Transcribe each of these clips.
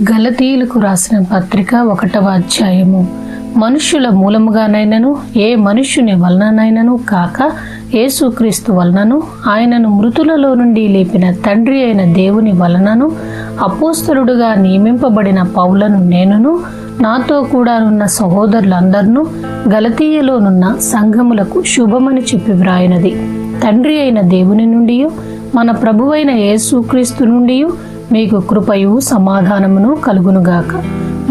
గలతీయులకు రాసిన పత్రిక 1వ అధ్యాయము. మనుష్యుల మూలముగానైనను ఏ మనుష్యుని వలననైనను కాక యేసుక్రీస్తు వలనను ఆయనను మృతులలో నుండి లేపిన తండ్రి అయిన దేవుని వలనను అపోస్తలుడుగా నియమింపబడిన పౌలను నేనును నాతో కూడా ఉన్న సహోదరులందరినూ గలతీయలోనున్న సంఘములకు శుభమని చెప్పి వ్రాయినది. తండ్రి అయిన దేవుని నుండి మన ప్రభువైన యేసుక్రీస్తు నుండి మీకు కృపయు సమాధానమును కలుగునుగాక.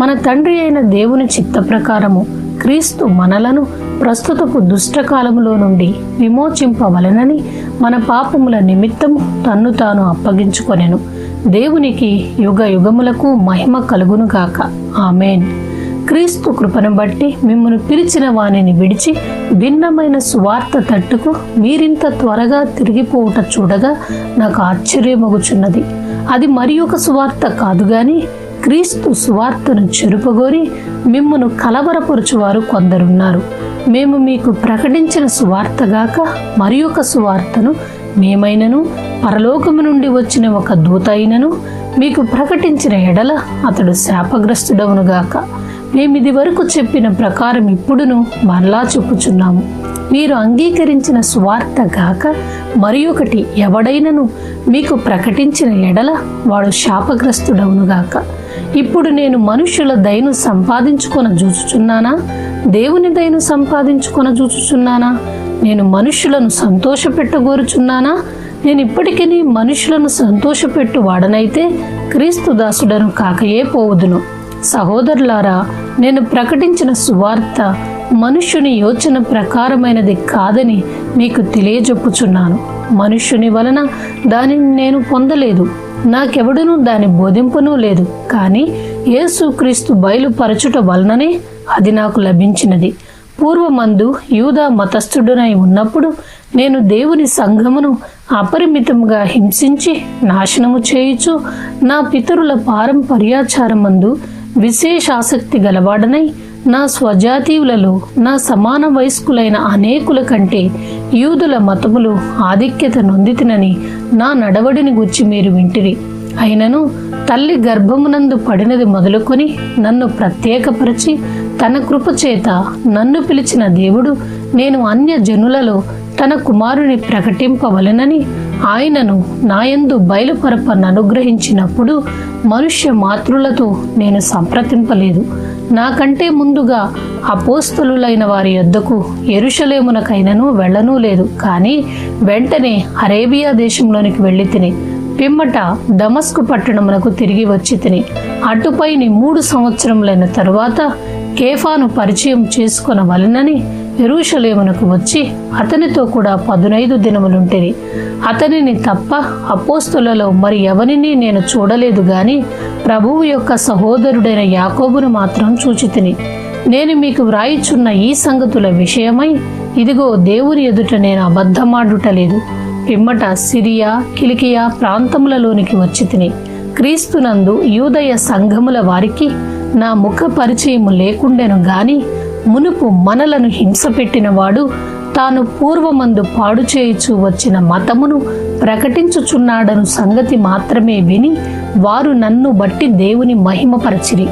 మన తండ్రి అయిన దేవుని చిత్త ప్రకారము క్రీస్తు మనలను ప్రస్తుతపు దుష్టకాలములో నుండి విమోచింపవలెనని మన పాపముల నిమిత్తము తన్ను తాను అప్పగించుకొనెను. దేవునికి యుగ యుగములకు మహిమ కలుగునుగాక. ఆమేన్. క్రీస్తు కృపను బట్టి మిమ్మల్ని పిలిచిన వానిని విడిచి భిన్నమైన సువార్త తట్టుకు మీరింత త్వరగా తిరిగిపోవుట చూడగా నాకు ఆశ్చర్యమగుచున్నది. అది మరి ఒక సువార్త కాదు గాని క్రీస్తు సువార్తను చెరుపగోరి మిమ్మును కలవరపరుచువారు కొందరున్నారు. మేము మీకు ప్రకటించిన సువార్తగాక మరి ఒక సువార్తను మేమైనను పరలోకము నుండి వచ్చిన ఒక దూత అయినను మీకు ప్రకటించిన ఎడల అతడు శాపగ్రస్తుడవునుగాక. మేమిది వరకు చెప్పిన ప్రకారం ఇప్పుడును మరలా చెప్పుచున్నాము. మీరు అంగీకరించిన సువార్త గాక మరి ఒకటి ఎవడైనను మీకు ప్రకటించిన ఎడల వాడు శాపగ్రస్తుడవునుగాక. ఇప్పుడు నేను మనుష్యుల దయను సంపాదించుకొన చూచుచున్నానా, దేవుని దయను సంపాదించుకొన చూచుచున్నానా? నేను మనుష్యులను సంతోషపెట్టగోరుచున్నానా? నేను ఇప్పటికీ మనుషులను సంతోషపెట్టు వాడనైతే క్రీస్తు దాసుడను కాకయే పోవుదును. సహోదరులారా, నేను ప్రకటించిన సువార్త మనుష్యుని యోచన ప్రకారమైనది కాదని మీకు తెలియజెప్పుచున్నాను. మనుష్యుని వలన దానిని నేను పొందలేదు, నాకెవడునూ దాని బోధింపునూ లేదు. కానీ యేసుక్రీస్తు బయలుపరచుట వలననే అది నాకు లభించినది. పూర్వమందు యూదా మతస్థుడునై ఉన్నప్పుడు నేను దేవుని సంఘమును అపరిమితముగా హింసించి నాశనము చేయుచు నా పితరుల పారంపర్యాచారమందు విశేష ఆసక్తి గలవాడనై నా స్వజాతీయులలో నా సమాన వయస్కులైన అనేకుల కంటే యూదుల మతములు ఆధిక్యత నొందితినని నా నడవడిని గుర్చి మీరు వింటిరి. అయినను తల్లి గర్భమునందు పడినది మొదలుకొని నన్ను ప్రత్యేకపరిచి తన కృపచేత నన్ను పిలిచిన దేవుడు నేను అన్య జనులలో తన కుమారుని ప్రకటింపవలెనని ఆయనను నాయందు బయలుపరపననుగ్రహించినప్పుడు మనుష్య మాతృలతో నేను సంప్రదింపలేదు. నాకంటే ముందుగా అపోస్తలులైన వారి యొద్దకు యెరూషలేమునకైనను వెళ్ళనూ లేదు. కానీ వెంటనే అరేబియా దేశంలోనికి వెళ్ళి తిని పిమ్మట దమస్కు పట్టణమునకు తిరిగి వచ్చి తిని అటుపైని 3 సంవత్సరములైన తరువాత కేఫాను పరిచయం చేసుకొనవలెనని యెరూషలేమునకు వచ్చి అతనితో కూడా 15 దినములుంటిని. అతనిని తప్ప అపోస్తలులలో మరి ఎవరిని నేను చూడలేదు గాని ప్రభువు యొక్క సహోదరుడైన యాకోబును మాత్రం చూచితిని. నేను మీకు వ్రాయిచున్న ఈ సంగతుల విషయమై ఇదిగో దేవుని ఎదుట నేను అబద్ధమాడుటలేదు. పిమ్మట సిరియా, కిలికియా ప్రాంతములలోనికి వచ్చి తిని క్రీస్తునందు యూదయ సంఘముల వారికి నా ముఖ పరిచయము లేకుండెను గాని మునుపు మనలను హింసపెట్టిన వాడు తాను పూర్వమందు పాడు చేయుచు వచ్చిన మతమును ప్రకటించుచున్నాడను సంగతి మాత్రమే విని వారు నన్ను బట్టి దేవుని మహిమపరచిరి.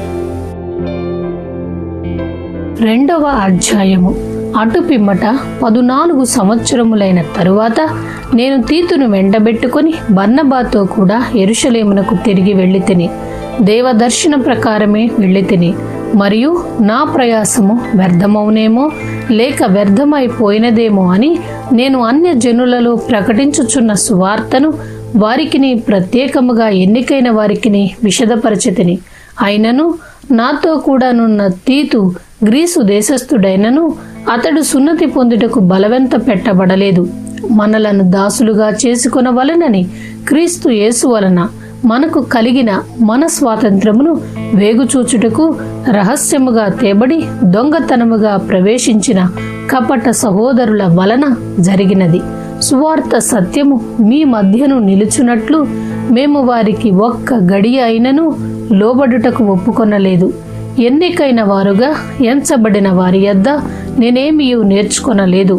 2వ అధ్యాయము. అటు పిమ్మట 14 సంవత్సరములైన తరువాత నేను తీతును వెంటబెట్టుకొని బర్నబాతో కూడా యెరూషలేమునకు తిరిగి వెళ్ళి తిని దేవదర్శన ప్రకారమే వెళ్ళి తిని మరియు నా ప్రయాసము వ్యర్థమవునేమో లేక వ్యర్థమైపోయినదేమో అని నేను అన్య జనులలో ప్రకటించుచున్న సువార్తను వారికిని ప్రత్యేకముగా ఎన్నికైన వారికిని విశదపరచితిని. అయినను నాతో కూడానున్న తీతు గ్రీసు దేశస్థుడైనను అతడు సున్నతి పొందుటకు బలవంత పెట్టబడలేదు. మనలను దాసులుగా చేసుకొనవలెనని క్రీస్తు యేసు వలన మనకు కలిగిన మన స్వాతంత్రమును వేగుచూచుటకు రహస్యముగా తేబడి దొంగతనముగా ప్రవేశించిన కపట సహోదరుల వలన జరిగినది. సువార్త సత్యము మీ మధ్యను నిలుచున్నట్లు మేము వారికి ఒక్క గడియ అయినను లోబడుటకు ఒప్పుకొనలేదు. ఎన్నికైన వారుగా ఎంచబడిన వారి యొద్ద నేనేమీ నేర్చుకొనలేదు.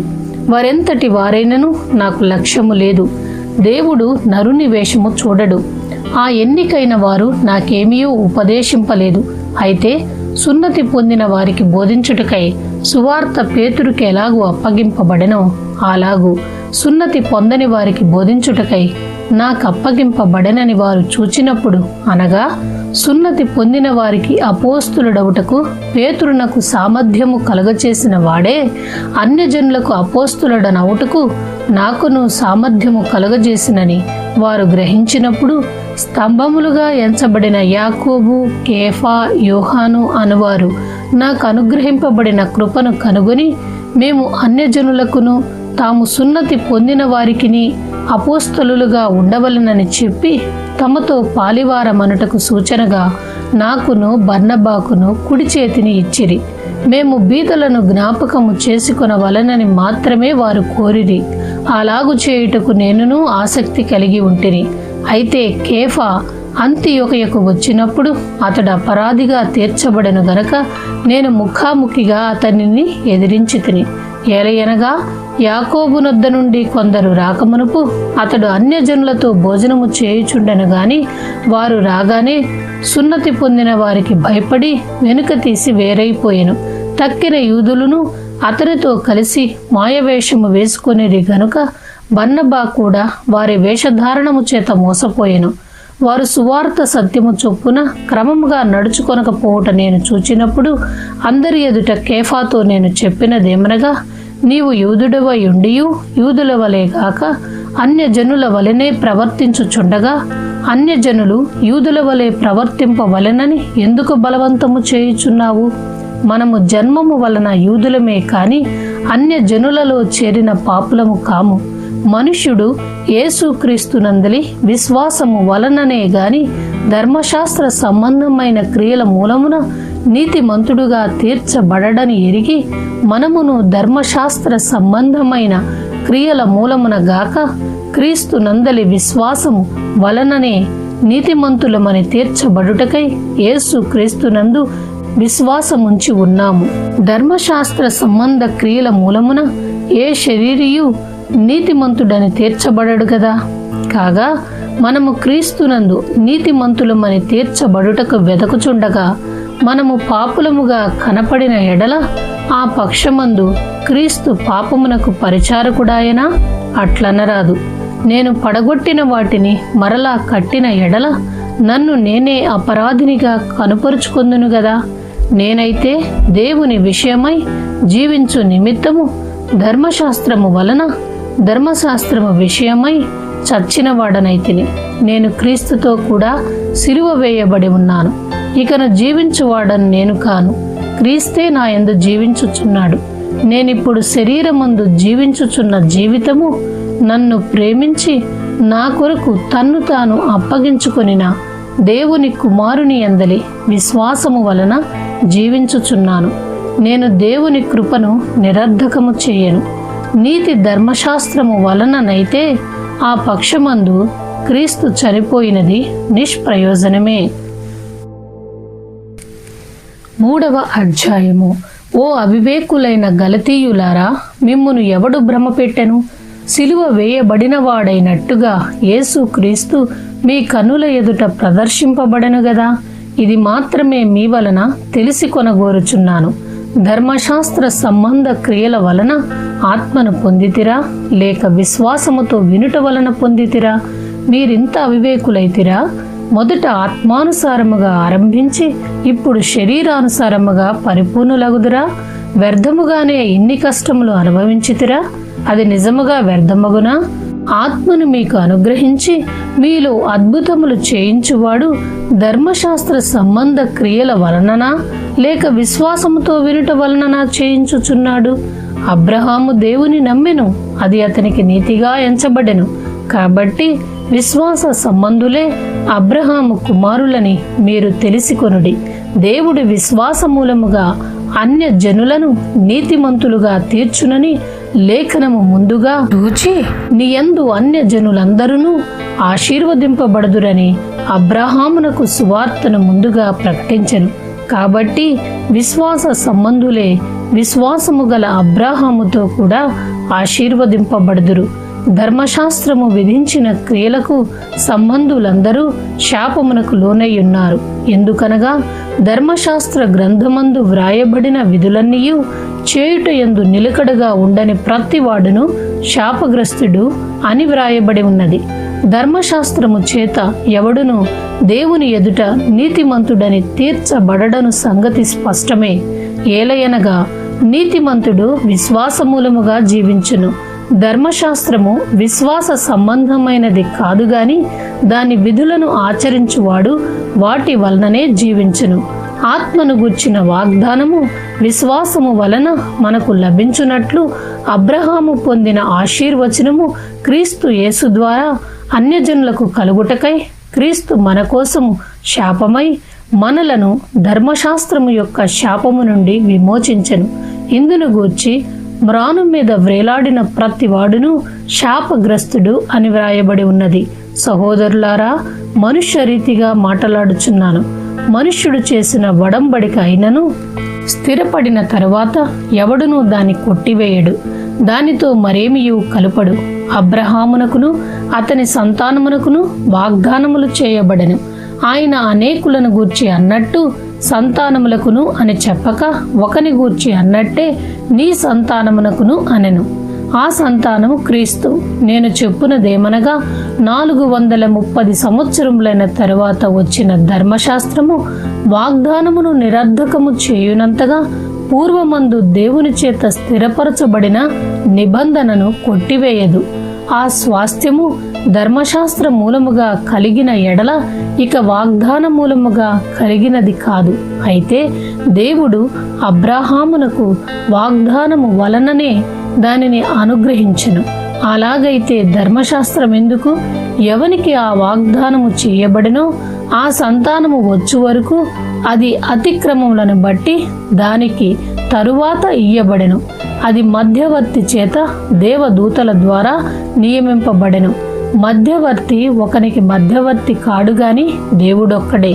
వారెంతటి వారైనను నాకు లక్ష్యము లేదు. దేవుడు నరుని వేషము చూడడు. ఆ ఎన్నికైన వారు నాకేమీ ఉపదేశింపలేదు. అయితే సున్నతి పొందిన వారికి బోధించుటకై సువార్త పేతురుకి ఎలాగూ అప్పగింపబడెనో అలాగూ సున్నతి పొందని వారికి బోధించుటకై నాకు అప్పగింపబడెనని వారు చూచినప్పుడు, అనగా సున్నతి పొందిన వారికి అపోస్తులుడవుటకు పేతురునకు సామర్థ్యము కలుగచేసిన వాడే అన్యజనులకు అపోస్తులుడనవుటకు నాకును సామర్థ్యము కలుగజేసినని వారు గ్రహించినప్పుడు, స్తంభములుగా ఎంచబడిన యాకోబు, కేఫా, యోహాను అనువారు నాకు అనుగ్రహింపబడిన కృపను కనుగొని, మేము అన్యజనులకును తాము సున్నతి పొందిన వారికిని అపోస్తలులుగా ఉండవలెనని చెప్పి తమతో పాలివారమనుటకు సూచనగా నాకును బర్నబాకును కుడి చేతిని ఇచ్చిరి. మేము బీదలను జ్ఞాపకము చేసుకొనవలెనని మాత్రమే వారు కోరిరి. అలాగు చేయుటకు నేనును ఆసక్తి కలిగి ఉంటిని. అయితే కేఫా అంతియొకయకు వచ్చినప్పుడు అతడు అపరాధిగా తీర్చబడెను గనక నేను ముఖాముఖిగా అతనిని ఎదిరించి తిని. ఏలయనగా యాకోబునొద్ద నుండి కొందరు రాకమునుపు అతడు అన్యజనులతో భోజనము చేయుచుండెను గాని వారు రాగానే సున్నతి పొందిన వారికి భయపడి వెనుక తీసి వేరైపోయెను. తక్కిన యూదులను అతనితో కలిసి మాయవేషము వేసుకొనిరి గనుక బర్నబా కూడా వారి వేషధారణము చేత మోసపోయెను. వారు సువార్త సత్యము చొప్పున క్రమముగా నడుచుకొనకపోవుట నేను చూచినప్పుడు అందరి ఎదుట కేఫాతో నేను చెప్పినదేమనగా, నీవు యూదుడవై ఉండియు యూదుల వలె గాక అన్యజనుల వలెనే ప్రవర్తించుచుండగా అన్యజనులు యూదుల వలె ప్రవర్తింపవలెనని ఎందుకు బలవంతము చేయుచున్నావు? మనము జన్మము వలన యూదులమే కాని అన్యజనులలో చేరిన పాపులము కాము. మనుష్యుడు యేసుక్రీస్తునందలి విశ్వాసము వలననే గాని ధర్మశాస్త్ర సంబంధమైన క్రియల మూలమున నీతిమంతుడుగా తీర్చబడడని ఎరిగి మనమును ధర్మశాస్త్ర సంబంధమైన క్రియల మూలమున గాక క్రీస్తునందలి విశ్వాసము వలననే నీతిమంతులమని తీర్చబడుటకై యేసుక్రీస్తునందు విశ్వాసముంచి ఉన్నాము. ధర్మశాస్త్ర సంబంధ క్రియల మూలమున ఏ శరీరియు నీతిమంతుడని తీర్చబడడు గదా. కాగా మనము క్రీస్తునందు నీతిమంతులమని తీర్చబడుటకు వెదకుచుండగా మనము పాపులముగా కనపడిన ఎడల ఆ పక్షమందు క్రీస్తు పాపమునకు పరిచారకుడాయనా? అట్లనరాదు. నేను పడగొట్టిన వాటిని మరలా కట్టిన ఎడల నన్ను నేనే అపరాధినిగా కనుపరుచుకొందును గదా. నేనైతే దేవుని విషయమై జీవించు నిమిత్తము ధర్మశాస్త్రము వలన ధర్మశాస్త్రము విషయమై చచ్చిన వాడనైతిని. నేను క్రీస్తుతో కూడా సిలువ వేయబడి ఉన్నాను. ఇకను జీవించువాడను నేను కాను, క్రీస్తే నా యందు జీవించుచున్నాడు. నేనిప్పుడు శరీరమందు జీవించుచున్న జీవితము నన్ను ప్రేమించి నా కొరకు తన్ను తాను అప్పగించుకొనిన దేవుని కుమారుని యందలి విశ్వాసము వలన జీవించుచున్నాను. నేను దేవుని కృపను నిరర్ధకము చేయను. నీతి ధర్మశాస్త్రము వలననైతే ఆ పక్షమందు క్రీస్తు చనిపోయినది నిష్ప్రయోజనమే. 3వ అధ్యాయము. ఓ అవివేకులైన గలతీయులారా, మిమ్మును ఎవడు భ్రమపెట్టెను? సిలువ వేయబడిన వాడైనట్టుగా యేసుక్రీస్తు మీ కన్నుల ఎదుట ప్రదర్శింపబడెను గదా. ఇది మాత్రమే మీ వలన తెలిసి కొనగోరుచున్నాను. ధర్మశాస్త్ర సంబంధ క్రియల వలన ఆత్మను పొందితిరా, లేక విశ్వాసముతో వినుట వలన పొందితిరా? మీరింత అవివేకులైతిరా. మొదట ఆత్మానుసారముగా ఆరంభించి ఇప్పుడు శరీరానుసారముగా పరిపూర్ణులగుదురా? వ్యర్థముగానే ఇన్ని కష్టములు అనుభవించితిరా? అది నిజముగా వ్యర్థమగునా? ఆత్మను మీకు అనుగ్రహించి మీలో అద్భుతములు చేయించువాడు ధర్మశాస్త్ర సంబంధ క్రియల వలననా, లేక విశ్వాసముతో వినుట వలననా చేయించుచున్నాడు? అబ్రహాము దేవుని నమ్మెను, అది అతనికి నీతిగా ఎంచబడెను. కాబట్టి విశ్వాస సంబంధులే అబ్రహాము కుమారులని మీరు తెలిసికొనుడి. దేవుడి విశ్వాస మూలముగా అన్య జనులను నీతిమంతులుగా తీర్చునని లేఖనము ముందుగా చూచి నీయందు అన్య జనులందరూ ఆశీర్వదింపబడుదురని అబ్రహామునకు సువార్తను ముందుగా ప్రకటించెను. కాబట్టి విశ్వాస సంబంధులే విశ్వాసము గల అబ్రహాముతో కూడా ఆశీర్వదింపబడుదురు. ధర్మశాస్త్రము విధించిన క్రియలకు సంబంధులందరూ శాపమునకు లోనై ఉన్నారు. ఎందుకనగా ధర్మశాస్త్ర గ్రంథమందు వ్రాయబడిన విధులన్నీయు చేయుటయందు నిలకడగా ఉండని ప్రతివాడును శాపగ్రస్తుడు అని వ్రాయబడి ఉన్నది. ధర్మశాస్త్రము చేత ఎవడును దేవుని ఎదుట నీతిమంతుడని తీర్చబడడను సంగతి స్పష్టమే. ఏలయనగా నీతిమంతుడు విశ్వాసమూలముగా జీవించును. ధర్మశాస్త్రము విశ్వాస సంబంధమైనది కాదు గాని దాని విధులను ఆచరించువాడు వాటి వలననే జీవించును. ఆత్మను గూర్చిన వాగ్దానము విశ్వాసము వలన మనకు లభించునట్లు అబ్రహాము పొందిన ఆశీర్వచనము క్రీస్తు యేసు ద్వారా అన్యజనులకు కలుగుటకై క్రీస్తు మన కోసము శాపమై మనలను ధర్మశాస్త్రము యొక్క శాపము నుండి విమోచించెను. ఇందును గూర్చి మ్రాను మీద వ్రేలాడిన ప్రతివాడును శాపగ్రస్తుడు అని వ్రాయబడి ఉన్నది. సహోదరులారా, మనుష్య రీతిగా మాట్లాడుచున్నాను. మనుష్యుడు చేసిన వడంబడిక అయినను స్థిరపడిన తరువాత ఎవడునూ దాన్ని కొట్టివేయడు, దానితో మరేమియు కలుపడు. అబ్రహామునకును అతని సంతానమునకును వాగ్దానములు చేయబడెను. ఆయన అనేకులను గూర్చి అన్నట్టు సంతానములకును అని చెప్పక ఒకని గూర్చి అన్నట్టే నీ సంతానమునకును అనెను. ఆ సంతానము క్రీస్తు. నేను చెప్పునదేమనగా 430 సంవత్సరములైన తరువాత వచ్చిన ధర్మశాస్త్రము వాగ్దానమును నిరర్ధకము చేయునంతగా పూర్వమందు దేవుని చేత స్థిరపరచబడిన నిబంధనను కొట్టివేయదు. ఆ స్వాస్థ్యము ధర్మశాస్త్ర మూలముగా కలిగిన ఎడల ఇక వాగ్దాన మూలముగా కలిగినది కాదు. అయితే దేవుడు అబ్రహామునకు వాగ్దానము వలననే దానిని అనుగ్రహించెను. అలాగైతే ధర్మశాస్త్రం ఎందుకు? ఎవనికి ఆ వాగ్దానము చేయబడినో ఆ సంతానము వచ్చు వరకు అది అతిక్రమములను బట్టి దానికి తరువాత ఇయ్యబడెను. అది మధ్యవర్తి చేత దేవదూతల ద్వారా నియమింపబడెను. మధ్యవర్తి ఒకనికి మధ్యవర్తి కాడు గాని దేవుడొక్కడే.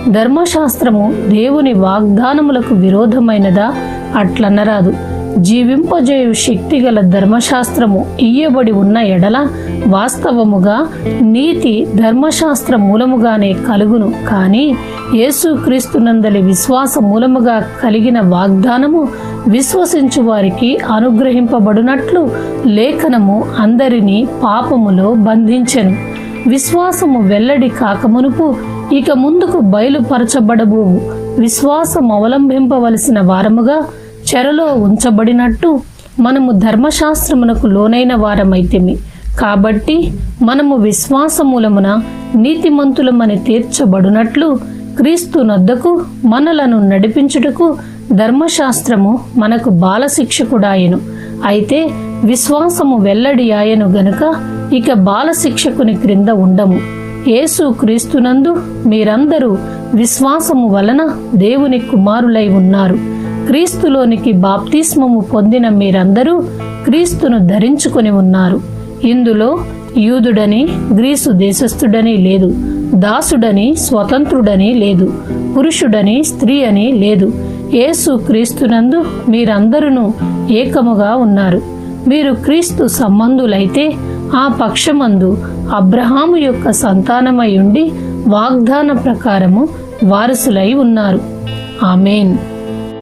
ధర్మశాస్త్రము దేవుని వాగ్దానములకు విరోధమైనదా? అట్లనరాదు. జీవింపజేయు శక్తిగల ధర్మశాస్త్రము ఇయ్యబడి ఉన్న ఎడల వాస్తవముగా నీతి ధర్మశాస్త్ర మూలముగానే కలుగును. కానీ యేసుక్రీస్తునందలి విశ్వాస మూలముగా కలిగిన వాగ్దానము విశ్వసించు వారికి అనుగ్రహింపబడినట్లు లేఖనము అందరినీ పాపములో బంధించెను. విశ్వాసము వెల్లడి కాకమునుపు ఇక ముందుకు బయలుపరచబడబోవు విశ్వాసం అవలంబింపవలసిన వారముగా చెరలో ఉంచబడినట్టు మనము ధర్మశాస్త్రమునకు లోనైన వారమైతిమి. కాబట్టి మనము విశ్వాసమూలమున నీతిమంతులమని తీర్చబడినట్లు క్రీస్తు నొద్దకు మనలను నడిపించుటకు ధర్మశాస్త్రము మనకు బాలశిక్షకుడాయెను. అయితే విశ్వాసము వెల్లడి ఆయను గనుక ఇక బాలశిక్షకుని క్రింద ఉండము. యేసు క్రీస్తునందు మీరందరూ విశ్వాసము వలన దేవుని కుమారులై ఉన్నారు. క్రీస్తులోనికి బాప్తిస్మము పొందిన మీరందరూ క్రీస్తును ధరించుకొని ఉన్నారు. ఇందులో యూదుడని గ్రీసు దేశస్థుడని లేదు, దాసుడని స్వతంత్రుడని లేదు, పురుషుడని స్త్రీ అని లేదు. యేసు క్రీస్తునందు మీరందరూ ఏకముగా ఉన్నారు. మీరు క్రీస్తు సంబంధులైతే ఆ పక్షమందు అబ్రహాము యొక్క సంతానమై ఉండి వాగ్దాన ప్రకారము వారసులై ఉన్నారు. ఆమేన్.